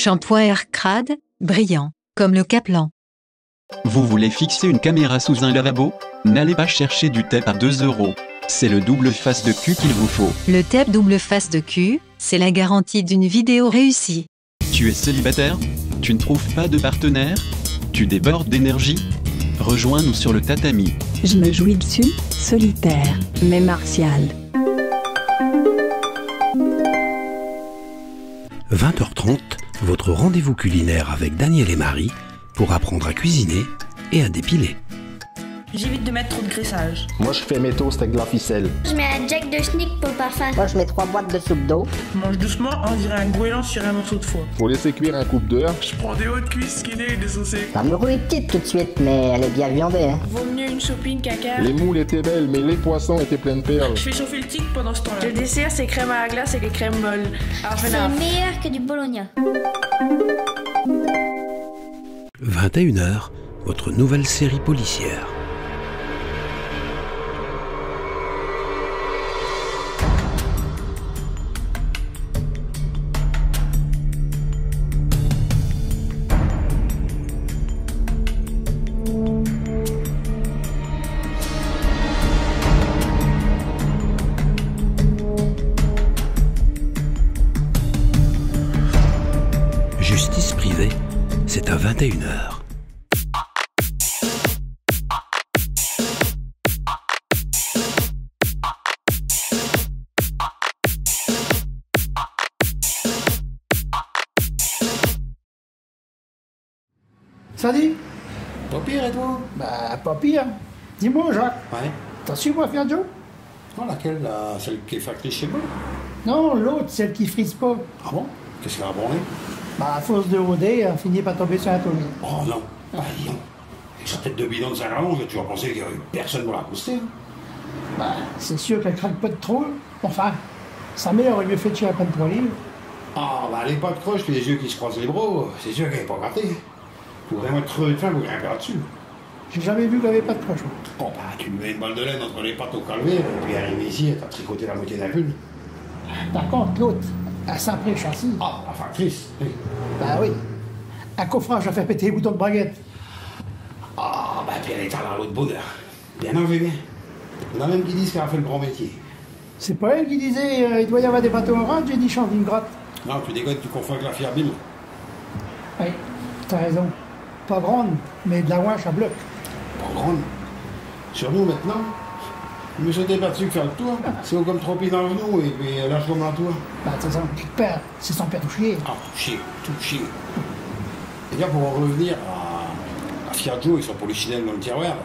Shampoing Air Crade, brillant, comme le Kaplan. Vous voulez fixer une caméra sous un lavabo? N'allez pas chercher du tape à 2 €. C'est le double face de cul qu'il vous faut. Le tape double face de cul, c'est la garantie d'une vidéo réussie. Tu es célibataire? Tu ne trouves pas de partenaire? Tu débordes d'énergie? Rejoins-nous sur le tatami. Je me jouis dessus, solitaire, mais martial. 20h30, votre rendez-vous culinaire avec Daniel et Marie pour apprendre à cuisiner et à dépiler. J'évite de mettre trop de graissage. Moi, je fais mes toasts avec de la ficelle. Je mets un jack de schnick pour le parfum. Moi, je mets 3 boîtes de soupe d'eau. Je mange doucement, on dirait un goéland sur un morceau de foie. Faut laisser cuire un couple d'heures. Je prends des hautes cuisses skinnées et des saucées. La meule est petite tout de suite, mais elle est bien viandée. Hein. Vaut mieux une sopine caca. Les moules étaient belles, mais les poissons étaient pleins de perles. Je fais chauffer le tic pendant ce temps-là. Le dessert, c'est crème à la glace et les crèmes molles. Alors, je fais C'est meilleur que du bologna. 21h, votre nouvelle série policière. Justice privée, c'est à 21h. Salut. Pas pire et toi? Bah, pas pire. Dis-moi, Jacques, Ouais. t'as su moi faire Joe? Non, laquelle? Celle qui est factrice chez moi? Non, l'autre, celle qui frise pas. Ah bon? Qu'est-ce qu'elle a branlé? Bah, à force de rôder, elle finit par tomber sur un taulier. Oh non. Ah, dis donc. Avec sa tête de bidon de Saint-Laurent, j'ai toujours pensé qu'il n'y avait personne pour l'accoster. Bah, c'est sûr qu'elle craque pas de trop. Enfin, sa mère aurait mieux fait tirer un pain de 3 livres. Ah, bah, les pas de croche puis les yeux qui se croisent les bras, c'est sûr qu'elle n'est pas gâtée. Faut vraiment être creux de faim pour grimper là-dessus. J'ai jamais vu qu'elle avait pas de proche. Bon, bah, tu me mets une balle de laine entre les pattes au calvaire, et puis arrivé ici, t'as tricoté la moitié d'un pull. Par contre, l'autre, elle s'en pris le châssis. Ah, la factrice, oui. Bah oui. Un coffrage a fait péter les boutons de braguette. Ah, bah, puis elle est à la haute bonheur. Bien enlevé, bien. Il y en a même qui disent qu'elle a fait le grand métier. C'est pas elle qui disait il doit y avoir des bateaux orange, j'ai dit change d'une grotte. Non, tu déconnes, tu confonds avec la fiabile. Oui, t'as raison. Pas grande, mais de la ouache à bloc. Pas grande. Sur nous maintenant, je me suis débattu faire le tour. C'est comme trop pis dans le genou et puis lâche comme un toit. Bah, de toute façon, quelque part, c'est son père tout chier. Ah, chier, tout chier. Et bien, pour en revenir à Fiat Joe et son polichinelle dans le tiroir,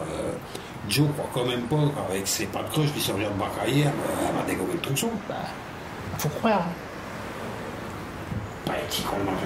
Joe croit quand même pas qu'avec ses pattes creuses qui servir de bac à hier, elle va dégommer le tronçon. Bah, faut croire. Pas un petit con dans le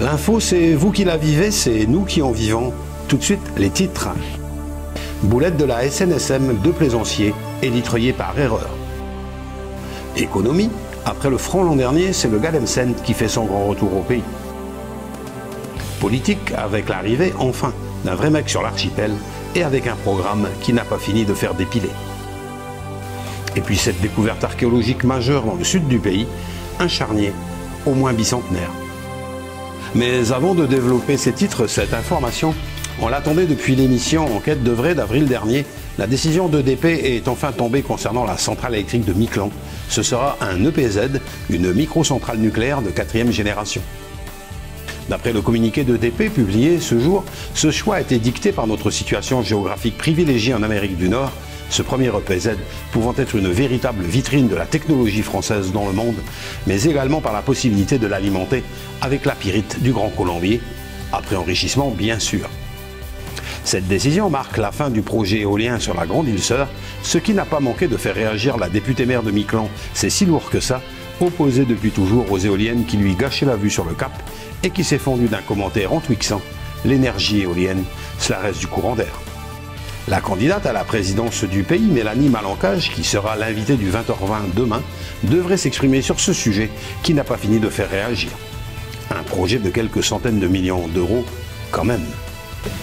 L'info, c'est vous qui la vivez, c'est nous qui en vivons. Tout de suite, les titres. Boulette de la SNSM de Plaisanciers, élitreuillée par erreur. Économie, après le franc l'an dernier, c'est le Gademcent qui fait son grand retour au pays. Politique, avec l'arrivée, enfin, d'un vrai mec sur l'archipel et avec un programme qui n'a pas fini de faire dépiler. Et puis cette découverte archéologique majeure dans le sud du pays, un charnier, au moins bicentenaire. Mais avant de développer ces titres, cette information, on l'attendait depuis l'émission Enquête de vrai d'avril dernier. La décision d'EDP est enfin tombée concernant la centrale électrique de Miquelon. Ce sera un EPZ, une microcentrale nucléaire de 4e génération. D'après le communiqué d'EDP publié ce jour, ce choix a été dicté par notre situation géographique privilégiée en Amérique du Nord, ce premier EPZ pouvant être une véritable vitrine de la technologie française dans le monde, mais également par la possibilité de l'alimenter avec la pyrite du Grand Colombier, après enrichissement bien sûr. Cette décision marque la fin du projet éolien sur la Grande Île Sœur, ce qui n'a pas manqué de faire réagir la députée maire de Miquelon. C'est si lourd que ça, opposée depuis toujours aux éoliennes qui lui gâchaient la vue sur le Cap et qui s'est fondue d'un commentaire entwixant. L'énergie éolienne, cela reste du courant d'air. La candidate à la présidence du pays, Mélanie Malancage, qui sera l'invitée du 20h20 demain, devrait s'exprimer sur ce sujet qui n'a pas fini de faire réagir. Un projet de quelques centaines de millions d'euros, quand même.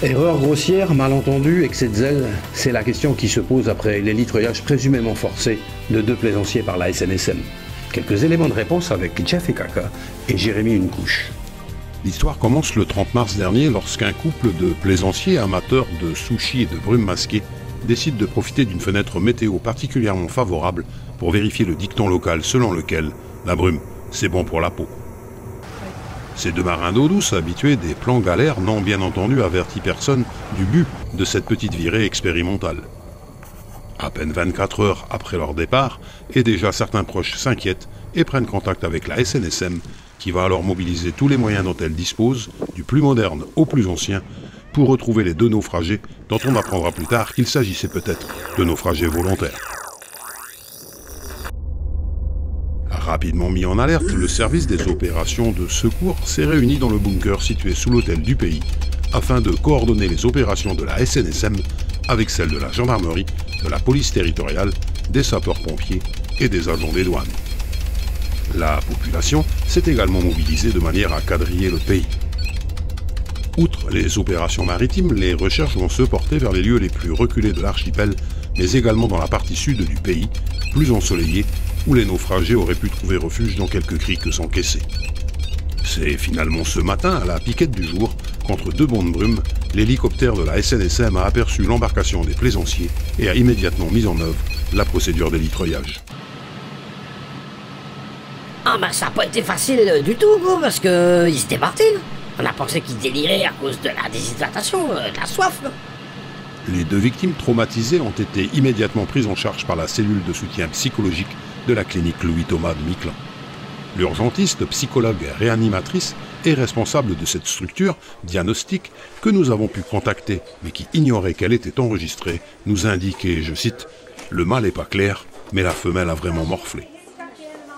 Erreur grossière, malentendu, excès de zèle, c'est la question qui se pose après l'élitreuillage présumément forcé de 2 plaisanciers par la SNSM. Quelques éléments de réponse avec Jeff et Kaka et Jérémy Une-Couche. L'histoire commence le 30 mars dernier lorsqu'un couple de plaisanciers amateurs de sushi et de brume masquée décide de profiter d'une fenêtre météo particulièrement favorable pour vérifier le dicton local selon lequel la brume, c'est bon pour la peau. Ces 2 marins d'eau douce habitués des plans galères n'ont bien entendu averti personne du but de cette petite virée expérimentale. À peine 24 heures après leur départ, et déjà certains proches s'inquiètent et prennent contact avec la SNSM, qui va alors mobiliser tous les moyens dont elle dispose, du plus moderne au plus ancien, pour retrouver les 2 naufragés, dont on apprendra plus tard qu'il s'agissait peut-être de naufragés volontaires. Rapidement mis en alerte, le service des opérations de secours s'est réuni dans le bunker situé sous l'hôtel du pays, afin de coordonner les opérations de la SNSM avec celles de la gendarmerie, de la police territoriale, des sapeurs-pompiers et des agents des douanes. La population s'est également mobilisée de manière à quadriller le pays. Outre les opérations maritimes, les recherches vont se porter vers les lieux les plus reculés de l'archipel, mais également dans la partie sud du pays, plus ensoleillée, où les naufragés auraient pu trouver refuge dans quelques criques encaissées. C'est finalement ce matin, à la piquette du jour, qu'entre 2 bonds de brume, l'hélicoptère de la SNSM a aperçu l'embarcation des plaisanciers et a immédiatement mis en œuvre la procédure d'élitreuillage. Ah bah ça n'a pas été facile du tout, gros, parce qu'ils étaient partis. On a pensé qu'ils déliraient à cause de la déshydratation, de la soif. Là. Les 2 victimes traumatisées ont été immédiatement prises en charge par la cellule de soutien psychologique de la clinique Louis-Thomas de Miquelon. L'urgentiste, psychologue et réanimatrice est responsable de cette structure diagnostique que nous avons pu contacter, mais qui ignorait qu'elle était enregistrée, nous indique, et je cite, « Le mâle n'est pas clair, mais la femelle a vraiment morflé ».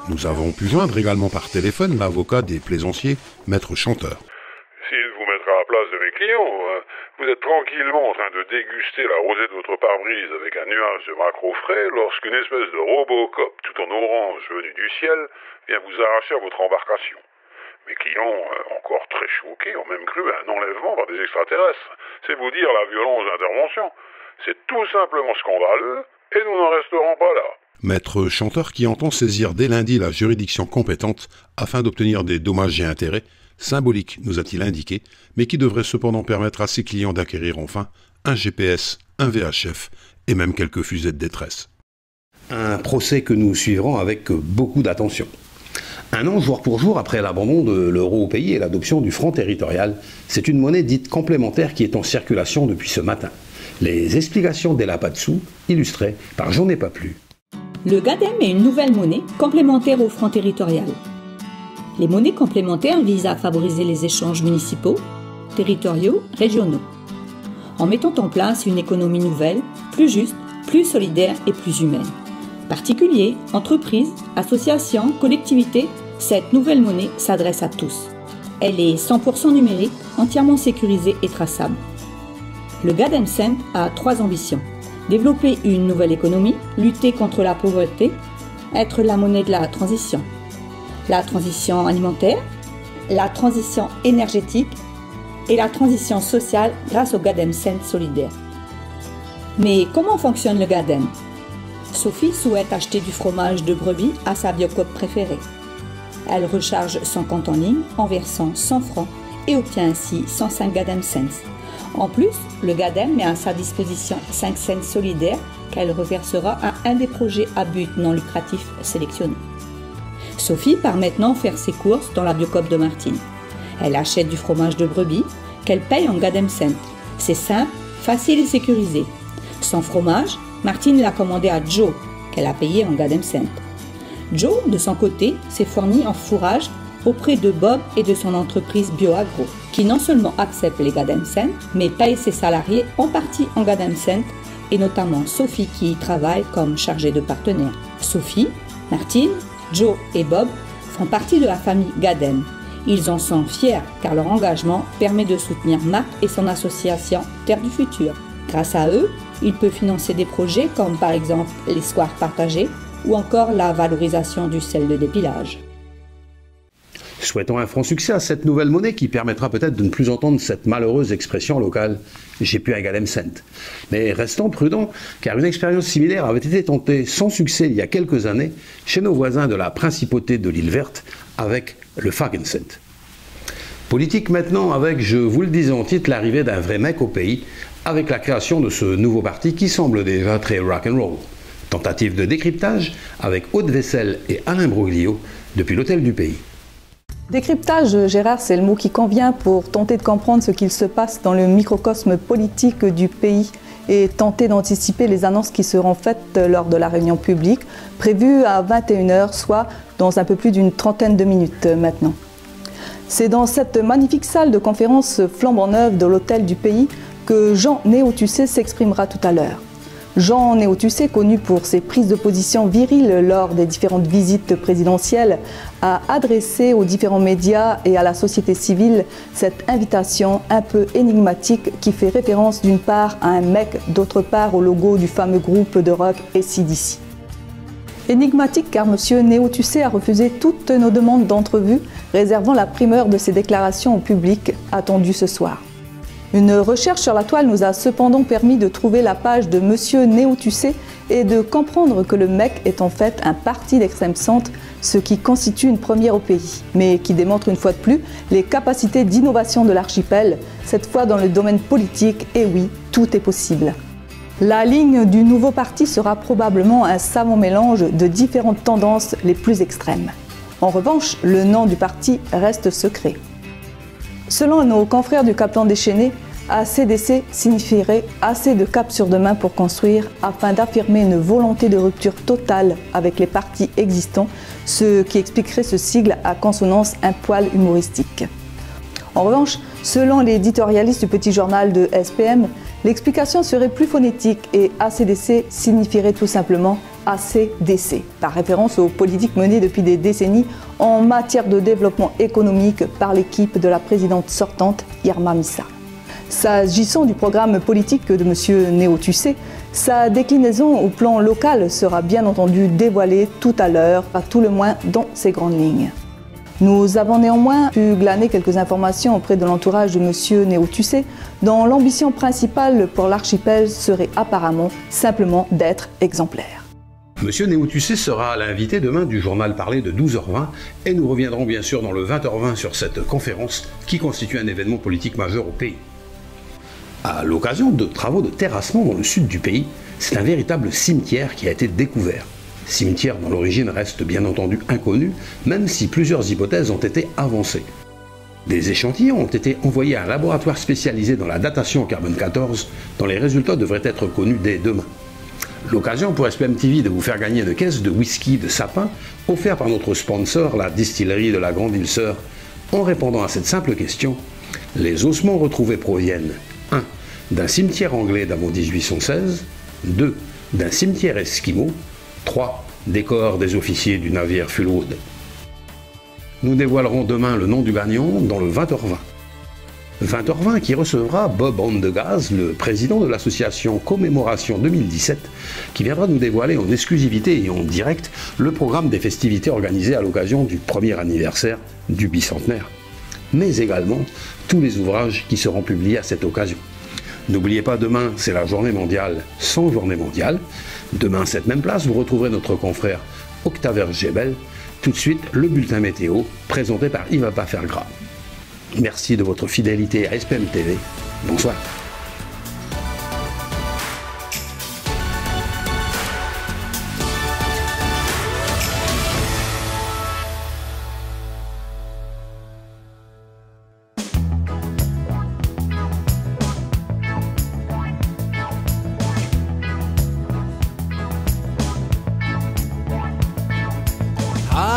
Nous avons pu joindre également par téléphone l'avocat des plaisanciers, Maître Chanteur. Essayez de vous mettre à la place de mes clients. Vous êtes tranquillement en train de déguster la rosée de votre pare-brise avec un nuage de maquereau frais lorsqu'une espèce de Robocop tout en orange venu du ciel vient vous arracher à votre embarcation. Mes clients, encore très choqués, ont même cru à un enlèvement par des extraterrestres. C'est vous dire la violence d'intervention. C'est tout simplement scandaleux et nous n'en resterons pas là. Maître Chanteur qui entend saisir dès lundi la juridiction compétente afin d'obtenir des dommages et intérêts, symboliques nous a-t-il indiqué, mais qui devrait cependant permettre à ses clients d'acquérir enfin un GPS, un VHF et même quelques fusées de détresse. Un procès que nous suivrons avec beaucoup d'attention. Un an jour pour jour après l'abandon de l'euro au pays et l'adoption du franc territorial, c'est une monnaie dite complémentaire qui est en circulation depuis ce matin. Les explications d'Ella Patsou, illustrées par J'en ai pas plus. Le GADEM est une nouvelle monnaie complémentaire au franc territorial. Les monnaies complémentaires visent à favoriser les échanges municipaux, territoriaux, régionaux, en mettant en place une économie nouvelle, plus juste, plus solidaire et plus humaine. Particuliers, entreprises, associations, collectivités, cette nouvelle monnaie s'adresse à tous. Elle est 100% numérique, entièrement sécurisée et traçable. Le Gadem Cent a 3 ambitions. Développer une nouvelle économie, lutter contre la pauvreté, être la monnaie de la transition alimentaire, la transition énergétique et la transition sociale grâce au Gadem Cent solidaire. Mais comment fonctionne le Gadem? Sophie souhaite acheter du fromage de brebis à sa Biocoop préférée. Elle recharge son compte en ligne en versant 100 francs et obtient ainsi 105 Gadem Cents. En plus, le Gadem met à sa disposition 5 cents solidaires qu'elle reversera à un des projets à but non lucratif sélectionnés. Sophie part maintenant faire ses courses dans la Biocoop de Martine. Elle achète du fromage de brebis qu'elle paye en Gadem Cent. C'est simple, facile et sécurisé. Son fromage, Martine l'a commandé à Joe, qu'elle a payé en Gadem Cent. Joe, de son côté, s'est fourni en fourrage auprès de Bob et de son entreprise BioAgro, qui non seulement accepte les Gadem Cent, mais paye ses salariés en partie en Gadem Cent, et notamment Sophie qui y travaille comme chargée de partenaire. Sophie, Martine, Joe et Bob font partie de la famille Gadem. Ils en sont fiers car leur engagement permet de soutenir Marc et son association Terre du Futur. Grâce à eux, il peut financer des projets comme par exemple les squares partagés ou encore la valorisation du sel de dépilage. Souhaitons un franc succès à cette nouvelle monnaie qui permettra peut-être de ne plus entendre cette malheureuse expression locale « j'ai plus un Gadem Cent ». Mais restons prudents car une expérience similaire avait été tentée sans succès il y a quelques années chez nos voisins de la principauté de l'île verte avec le Fagencent. Politique maintenant avec, je vous le disais en titre, l'arrivée d'un vrai mec au pays avec la création de ce nouveau parti qui semble déjà très rock'n'roll. Tentative de décryptage avec Aude Vessel et Alain Broglio depuis l'Hôtel du Pays. Décryptage, Gérard, c'est le mot qui convient pour tenter de comprendre ce qu'il se passe dans le microcosme politique du pays et tenter d'anticiper les annonces qui seront faites lors de la réunion publique, prévue à 21h, soit dans un peu plus d'une trentaine de minutes maintenant. C'est dans cette magnifique salle de conférence flambant neuve de l'Hôtel du Pays que Jean Néotussé s'exprimera tout à l'heure. Jean Néotussé, connu pour ses prises de position viriles lors des différentes visites présidentielles, a adressé aux différents médias et à la société civile cette invitation un peu énigmatique qui fait référence d'une part à un mec, d'autre part au logo du fameux groupe de rock AC/DC. Énigmatique car M. Néotussé a refusé toutes nos demandes d'entrevue, réservant la primeur de ses déclarations au public attendu ce soir. Une recherche sur la toile nous a cependant permis de trouver la page de M. Néotussé et de comprendre que le MEC est en fait un parti d'extrême centre, ce qui constitue une première au pays, mais qui démontre une fois de plus les capacités d'innovation de l'archipel, cette fois dans le domaine politique, et oui, tout est possible. La ligne du nouveau parti sera probablement un savant mélange de différentes tendances les plus extrêmes. En revanche, le nom du parti reste secret. Selon nos confrères du Caplan déchaîné, ACDC signifierait assez de cap sur demain pour construire afin d'affirmer une volonté de rupture totale avec les partis existants, ce qui expliquerait ce sigle à consonance un poil humoristique. En revanche, selon l'éditorialiste du petit journal de SPM, l'explication serait plus phonétique et ACDC signifierait tout simplement ACDC, par référence aux politiques menées depuis des décennies en matière de développement économique par l'équipe de la présidente sortante Irma Missa. S'agissant du programme politique de M. Néotussé, sa déclinaison au plan local sera bien entendu dévoilée tout à l'heure, à tout le moins dans ses grandes lignes. Nous avons néanmoins pu glaner quelques informations auprès de l'entourage de M. Néotussé, dont l'ambition principale pour l'archipel serait apparemment simplement d'être exemplaire. Monsieur Néotussé sera l'invité demain du journal parlé de 12h20 et nous reviendrons bien sûr dans le 20h20 sur cette conférence qui constitue un événement politique majeur au pays. À l'occasion de travaux de terrassement dans le sud du pays, c'est un véritable cimetière qui a été découvert. Cimetière dont l'origine reste bien entendu inconnue, même si plusieurs hypothèses ont été avancées. Des échantillons ont été envoyés à un laboratoire spécialisé dans la datation carbone 14, dont les résultats devraient être connus dès demain. L'occasion pour SPM TV de vous faire gagner une caisse de whisky de sapin, offert par notre sponsor, la distillerie de la Grande Île Sœur, en répondant à cette simple question, les ossements retrouvés proviennent 1. D'un cimetière anglais d'avant 1816, 2. D'un cimetière esquimau, 3. Des corps des officiers du navire Fullwood. Nous dévoilerons demain le nom du gagnant dans le 20h20. 20h20 qui recevra Bob Ondegaz, le président de l'association Commémoration 2017, qui viendra nous dévoiler en exclusivité et en direct le programme des festivités organisées à l'occasion du premier anniversaire du bicentenaire, mais également tous les ouvrages qui seront publiés à cette occasion. N'oubliez pas, demain, c'est la journée mondiale sans journée mondiale. Demain, à cette même place, vous retrouverez notre confrère Octavien Gebel. Tout de suite, le bulletin météo, présenté par Yves Pafergra. Merci de votre fidélité à SPM TV. Bonsoir.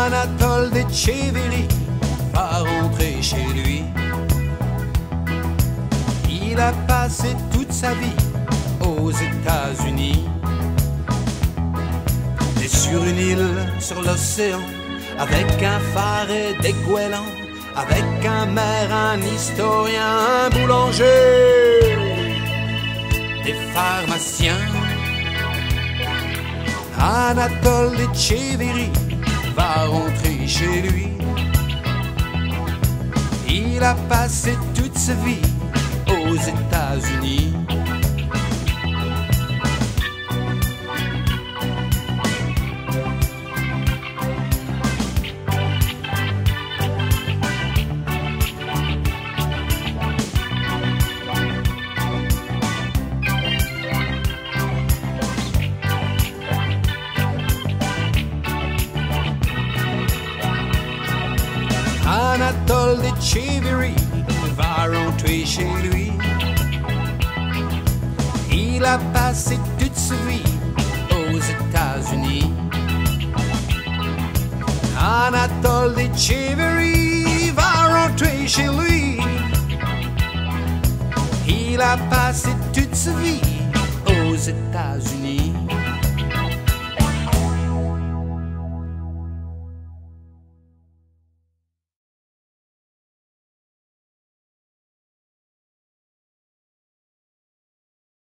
Anatole Etcheverry va rentrer chez lui. Il a passé toute sa vie aux États-Unis. Et sur une île sur l'océan, avec un phare et des goélands, avec un maire, un historien, un boulanger, des pharmaciens. Anatole Etcheverry va rentrer chez lui. Il a passé toute sa vie aux États-Unis. Anatole Etcheverry va rentrer chez lui. Il a passé toute sa vie aux États-Unis. Anatole Etcheverry va rentrer chez lui. Il a passé toute sa vie aux États-Unis.